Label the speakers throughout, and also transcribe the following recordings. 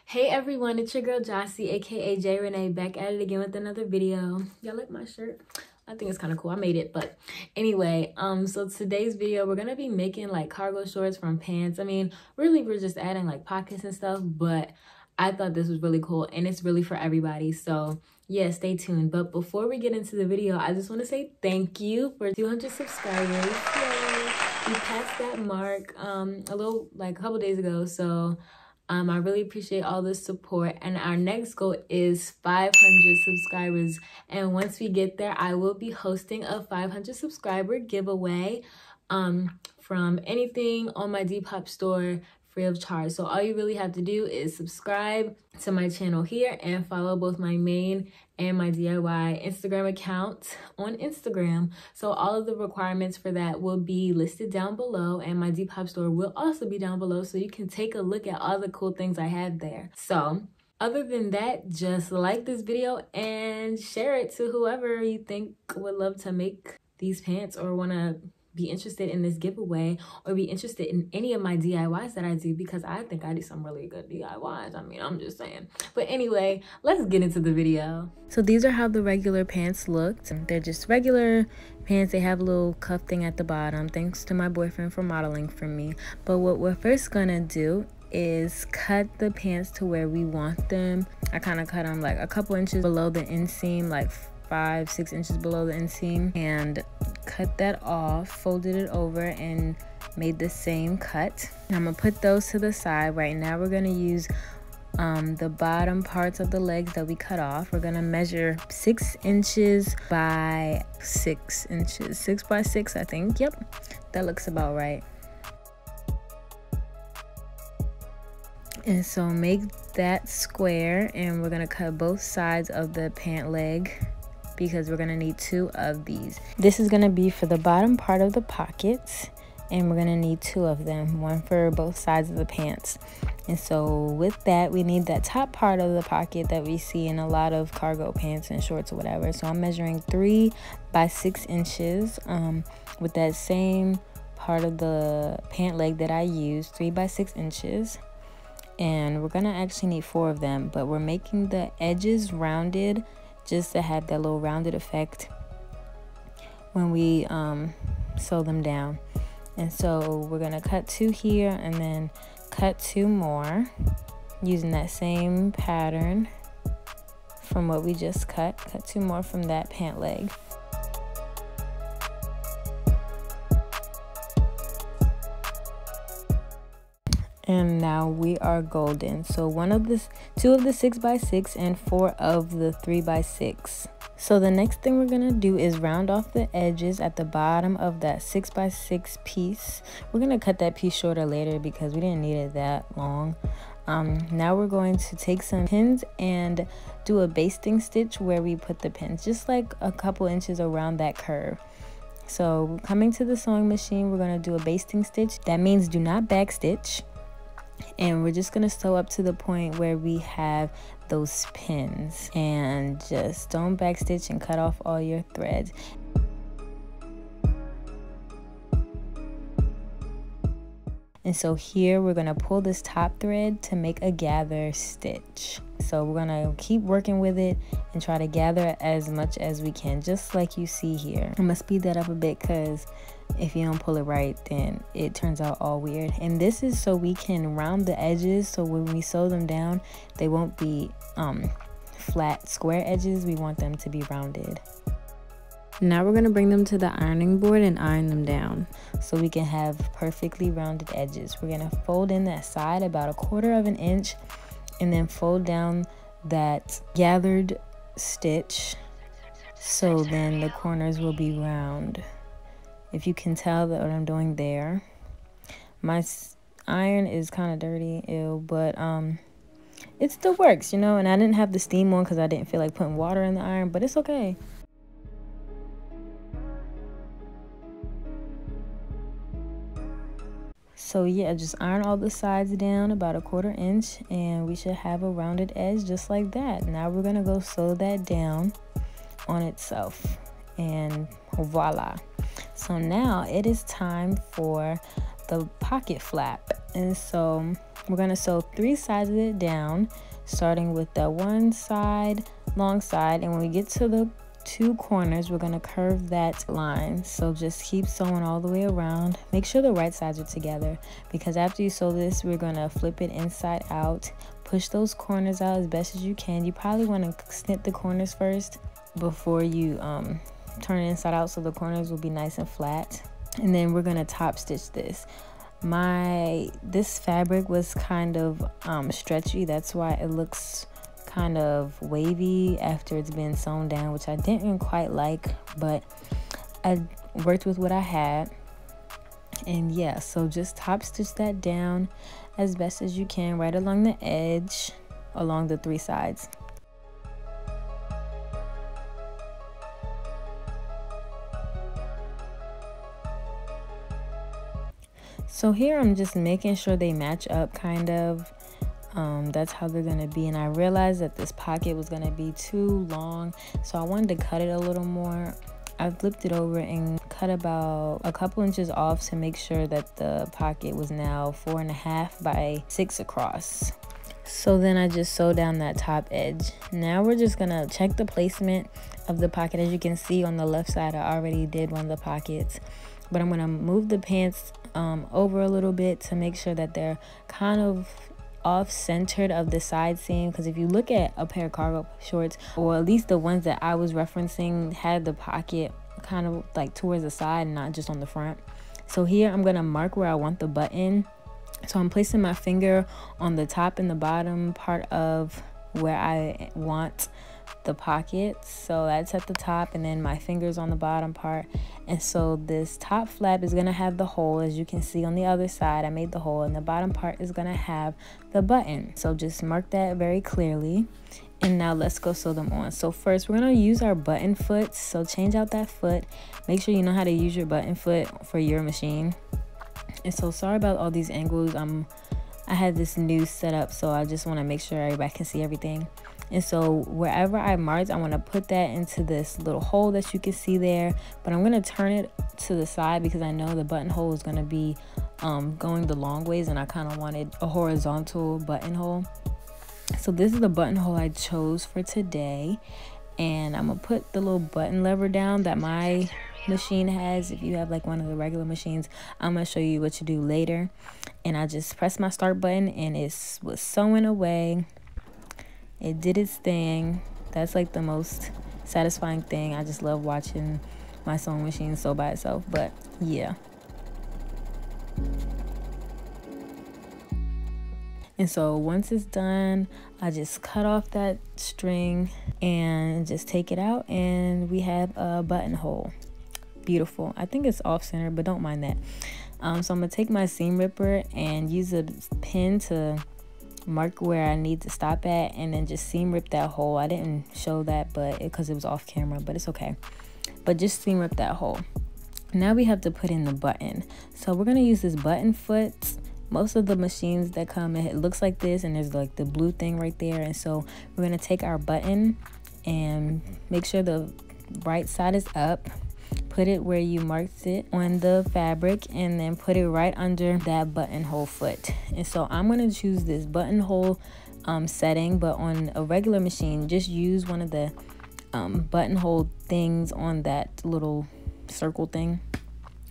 Speaker 1: Hey everyone, it's your girl Jossie, aka J Renee, back at it again with another video. Y'all like my shirt? I think it's kind of cool. I made it, but anyway, so today's video we're gonna be making like cargo shorts from pants. I mean, really we're just adding like pockets and stuff, but I thought this was really cool and it's really for everybody. So yeah, stay tuned. But before we get into the video, I just want to say thank you for 200 subscribers. Yay! We passed that mark a couple days ago, so I really appreciate all the support, and our next goal is 500 subscribers. And once we get there, I will be hosting a 500 subscriber giveaway from anything on my Depop store, free of charge. So all you really have to do is subscribe to my channel here and follow both my main and my DIY Instagram account on Instagram. So all of the requirements for that will be listed down below, and my Depop store will also be down below, so you can take a look at all the cool things I have there. So other than that, just like this video and share it to whoever you think would love to make these pants or want to be interested in this giveaway or be interested in any of my DIYs that I do, because I think I do some really good DIYs. I mean, I'm just saying. But anyway, let's get into the video. So these are how the regular pants looked. They're just regular pants. They have a little cuff thing at the bottom, thanks to my boyfriend for modeling for me. But what we're first gonna do is cut the pants to where we want them. I kind of cut them like a couple inches below the inseam, like 5-6 inches below the inseam, and cut that off, folded it over and made the same cut. And I'm gonna put those to the side. Right now we're gonna use the bottom parts of the legs that we cut off. We're gonna measure 6 inches by 6 inches, 6 by 6, I think. Yep, that looks about right. And so make that square, and we're gonna cut both sides of the pant leg, because we're gonna need 2 of these. This is gonna be for the bottom part of the pockets, and we're gonna need 2 of them, one for both sides of the pants. And so with that, we need that top part of the pocket that we see in a lot of cargo pants and shorts or whatever. So I'm measuring 3 by 6 inches with that same part of the pant leg that I used, 3 by 6 inches. And we're gonna actually need 4 of them, but we're making the edges rounded just to have that little rounded effect when we sew them down. And so we're gonna cut 2 here and then cut 2 more using that same pattern from what we just cut 2 more from that pant leg. And now we are golden. So 2 of the 6 by 6 and 4 of the 3 by 6. So the next thing we're gonna do is round off the edges at the bottom of that 6 by 6 piece. We're gonna cut that piece shorter later because we didn't need it that long. Now we're going to take some pins and do a basting stitch where we put the pins, just like a couple inches around that curve. So coming to the sewing machine, we're gonna do a basting stitch. That means do not back stitch. And we're just gonna sew up to the point where we have those pins, and just don't backstitch and cut off all your threads. And so here we're gonna pull this top thread to make a gather stitch. So we're gonna keep working with it and try to gather as much as we can, just like you see here. I'm gonna speed that up a bit because if you don't pull it right, then it turns out all weird. And this is so we can round the edges, so when we sew them down, they won't be flat square edges. We want them to be rounded. Now we're gonna bring them to the ironing board and iron them down so we can have perfectly rounded edges. We're gonna fold in that side about 1/4 of an inch and then fold down that gathered stitch, so then the corners will be round. If you can tell that what I'm doing there. My iron is kind of dirty, ew, but it still works, you know. And I didn't have the steam on because I didn't feel like putting water in the iron, but it's okay. So yeah, just iron all the sides down about 1/4 inch, and we should have a rounded edge just like that. Now we're gonna go sew that down on itself, and voila. So now it is time for the pocket flap. And so we're gonna sew 3 sides of it down, starting with the one side, long side, and when we get to the 2 corners, we're gonna curve that line. So just keep sewing all the way around. Make sure the right sides are together, because after you sew this, we're gonna flip it inside out. Push those corners out as best as you can. You probably want to snip the corners first before you turn it inside out, so the corners will be nice and flat. And then we're gonna top stitch this. This fabric was kind of stretchy, that's why it looks kind of wavy after it's been sewn down, which I didn't quite like, but I worked with what I had. And yeah, so just top stitch that down as best as you can right along the edge, along the 3 sides. So here I'm just making sure they match up, kind of. That's how they're gonna be. And I realized that this pocket was gonna be too long, so I wanted to cut it a little more. I flipped it over and cut about a couple inches off to make sure that the pocket was now 4.5 by 6 across. So then I just sew down that top edge. Now we're just gonna check the placement of the pocket. As you can see on the left side, I already did one of the pockets, but I'm gonna move the pants over a little bit to make sure that they're kind of off-centered of the side seam, because if you look at a pair of cargo shorts, or at least the ones that I was referencing, had the pocket kind of like towards the side and not just on the front. So here I'm gonna mark where I want the button. So I'm placing my finger on the top and the bottom part of where I want the pocket. So that's at the top, and then my fingers on the bottom part. And so this top flap is gonna have the hole, as you can see on the other side. I made the hole, and the bottom part is gonna have the button. So just mark that very clearly. And now let's go sew them on. So first we're gonna use our button foot. So change out that foot. Make sure you know how to use your button foot for your machine. And so sorry about all these angles. I had this new setup, so I just want to make sure everybody can see everything. And so wherever I marked, I want to put that into this little hole that you can see there, but I'm going to turn it to the side because I know the buttonhole is going to be going the long ways, and I kind of wanted a horizontal buttonhole. So this is the buttonhole I chose for today, and I'm gonna put the little button lever down that my machine has. If you have like one of the regular machines, I'm gonna show you what to do later. And I just pressed my start button, and it was sewing away. It did its thing. That's like the most satisfying thing. I just love watching my sewing machine sew by itself. But yeah. And so once it's done, I just cut off that string and just take it out, and we have a buttonhole. Beautiful. I think it's off center, but don't mind that. So I'm gonna take my seam ripper and use a pin to mark where I need to stop at, and then just seam rip that hole. I didn't show that, but because it was off camera, but it's okay. But just seam rip that hole. Now we have to put in the button. So we're gonna use this button foot. Most of the machines that come, it looks like this, and there's like the blue thing right there. And so we're gonna take our button and make sure the right side is up. Put it where you marked it on the fabric, and then put it right under that buttonhole foot. And so I'm gonna choose this buttonhole setting, but on a regular machine, just use one of the buttonhole things on that little circle thing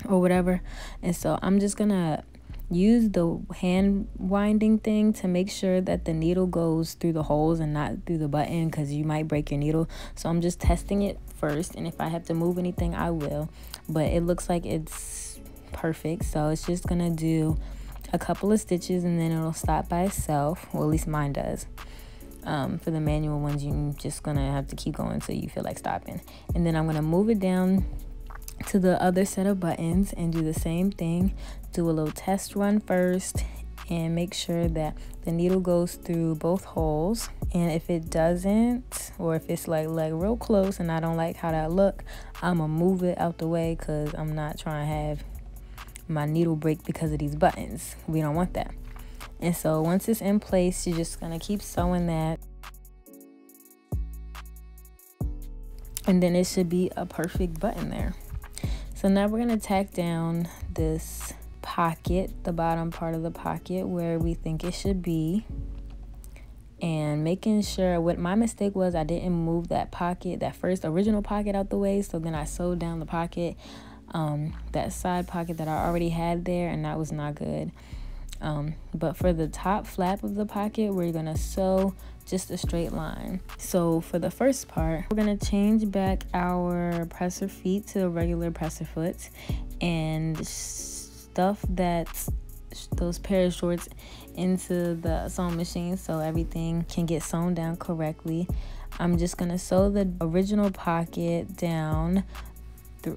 Speaker 1: or whatever. And so I'm just gonna use the hand winding thing to make sure that the needle goes through the holes and not through the button, because you might break your needle. So I'm just testing it first, and if I have to move anything, I will. But it looks like it's perfect, so it's just gonna do a couple of stitches and then it'll stop by itself. Well, at least mine does. For the manual ones, you're just gonna have to keep going until you feel like stopping. And then I'm gonna move it down to the other set of buttons and do the same thing. Do a little test run first and make sure that the needle goes through both holes. And if it doesn't, or if it's like real close and I don't like how that look, I'm gonna move it out the way, because I'm not trying to have my needle break because of these buttons. We don't want that. And so once it's in place, you're just gonna keep sewing that, and then it should be a perfect button there. So now we're gonna tack down this pocket, the bottom part of the pocket where we think it should be, and making sure, what my mistake was, I didn't move that pocket, that first original pocket, out the way. So then I sewed down the pocket, that side pocket that I already had there, and that was not good. But for the top flap of the pocket, we're gonna sew just a straight line. So for the first part, we're gonna change back our presser feet to regular presser foots and stuff those pair of shorts into the sewing machine so everything can get sewn down correctly. I'm just gonna sew the original pocket down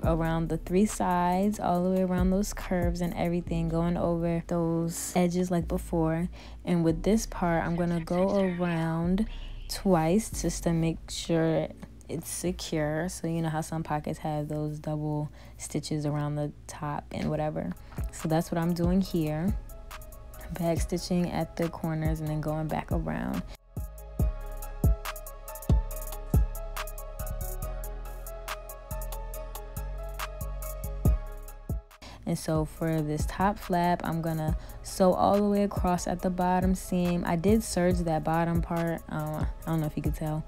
Speaker 1: around the 3 sides, all the way around those curves and everything, going over those edges like before. And with this part, I'm gonna go around twice just to make sure it's secure. So you know how some pockets have those double stitches around the top and whatever. So that's what I'm doing here, back stitching at the corners and then going back around. And so for this top flap, I'm gonna sew all the way across at the bottom seam. I did serge that bottom part. I don't know if you could tell,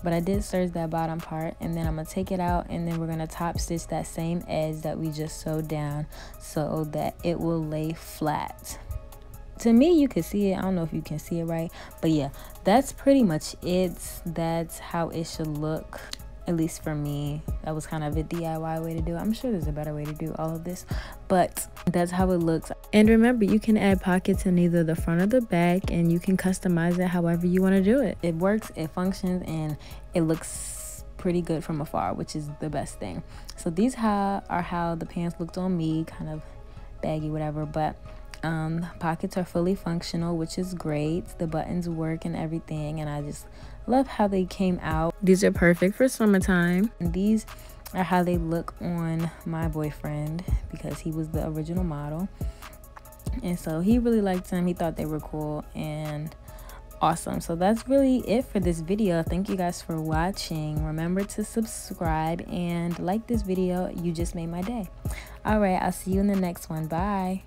Speaker 1: but I did serge that bottom part, and then I'm gonna take it out, and then we're gonna top stitch that same edge that we just sewed down so that it will lay flat. To me, you can see it. I don't know if you can see it right, but yeah, that's pretty much it. That's how it should look, at least for me. That was kind of a DIY way to do it. I'm sure there's a better way to do all of this, but that's how it looks. And remember, you can add pockets in either the front or the back, and you can customize it however you want to do it. It works, it functions, and it looks pretty good from afar, which is the best thing. So these are how the pants looked on me, kind of baggy, whatever, but pockets are fully functional, which is great. The buttons work and everything, and I just love how they came out. These are perfect for summertime. And these are how they look on my boyfriend, because he was the original model, and so he really liked them. He thought they were cool and awesome. So that's really it for this video. Thank you guys for watching. Remember to subscribe and like this video. You just made my day. All right, I'll see you in the next one. Bye.